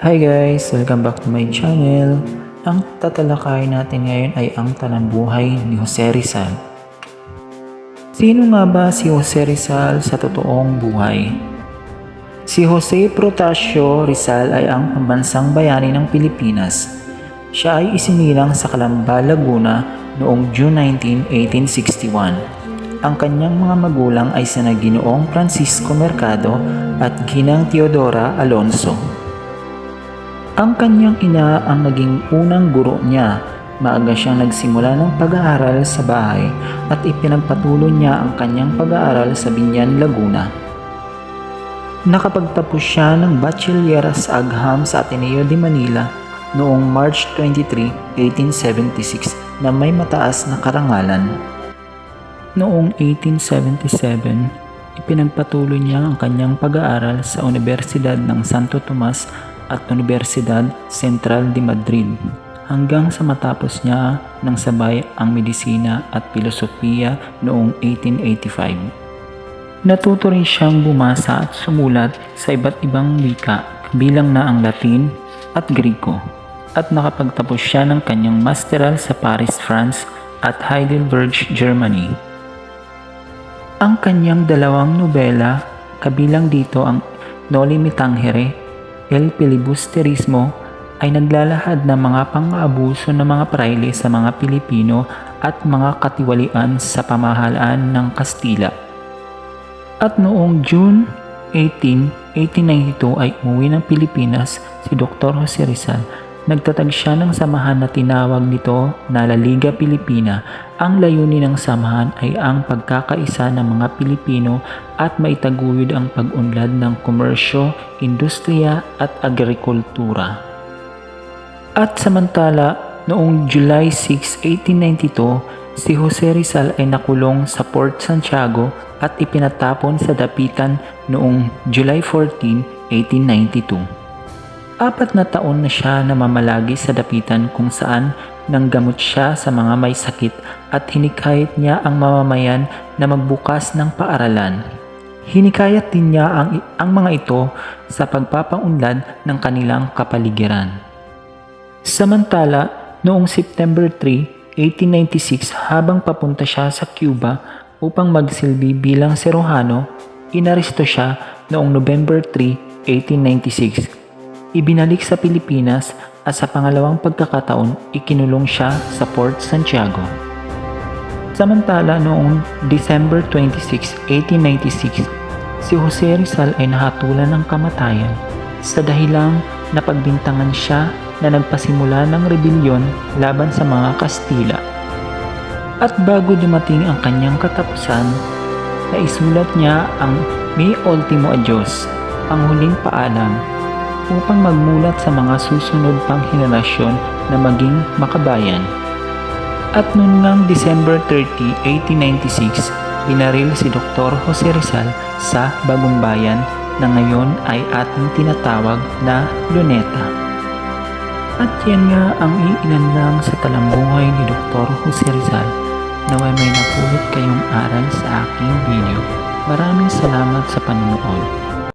Hi guys! Welcome back to my channel. Ang tatalakayin natin ngayon ay ang talambuhay ni Jose Rizal. Sino nga ba si Jose Rizal sa totoong buhay? Si Jose Protasio Rizal ay ang pambansang bayani ng Pilipinas. Siya ay isinilang sa Calamba, Laguna noong June 19, 1861. Ang kanyang mga magulang ay sina Ginoong Francisco Mercado at Ginang Teodora Alonso. Ang kanyang ina ang naging unang guro niya. Maaga siyang nagsimula ng pag-aaral sa bahay at ipinagpatuloy niya ang kanyang pag-aaral sa Biñan, Laguna. Nakapagtapos siya ng Bachilleras Agham sa Ateneo de Manila noong March 23, 1876 na may mataas na karangalan. Noong 1877, ipinagpatuloy niya ang kanyang pag-aaral sa Universidad ng Santo Tomas at Universidad Central de Madrid hanggang sa matapos niya ng sabay ang medisina at filosofiya noong 1885. Natuto rin siyang bumasa at sumulat sa iba't ibang wika bilang na ang Latin at Griko at nakapagtapos siya ng kanyang masteral sa Paris, France at Heidelberg, Germany. Ang kanyang dalawang nobela, kabilang dito ang Noli Me Tangere, El Filibusterismo, ay naglalahad ng mga pang-aabuso ng mga praile sa mga Pilipino at mga katiwalian sa pamahalaan ng Kastila. At noong June 18, 1892 ay umuwi ng Pilipinas si Dr. Jose Rizal. Nagtatag siya ng samahan na tinawag nito na La Liga Pilipina. Ang layunin ng samahan ay ang pagkakaisa ng mga Pilipino at maitaguyod ang pag-unlad ng komersyo, industriya at agrikultura. At samantala, noong July 6, 1892, si Jose Rizal ay nakulong sa Port Santiago at ipinatapon sa dapitan noong July 14, 1892. 4 na taon na siya namamalagi sa dapitan kung saan nanggamot siya sa mga may sakit at hinikayat niya ang mamamayan na magbukas ng paaralan. Hinikayat din niya ang mga ito sa pagpapaunlad ng kanilang kapaligiran. Samantala, noong September 3, 1896 habang papunta siya sa Cuba upang magsilbi bilang Serrano, inaresto siya noong November 3, 1896. Ibinalik sa Pilipinas at sa pangalawang pagkakataon ikinulong siya sa Port Santiago. Samantala noong December 26, 1896, si Jose Rizal ay nahatulan ng kamatayan sa dahilang napagbintangan siya na nagpasimula ng rebelyon laban sa mga Kastila. At bago dumating ang kanyang katapusan, naisulat niya ang Mi Ultimo Adios, ang huling paalam, upang magmulat sa mga susunod pang henerasyon na maging makabayan. At noon ngang December 30, 1896, binaril si Dr. Jose Rizal sa Bagong Bayan na ngayon ay ating tinatawag na Luneta. At yan nga ang iilan lang sa talambuhay ni Dr. Jose Rizal. Naway may napulot kayong aral sa aking video. Maraming salamat sa panonood.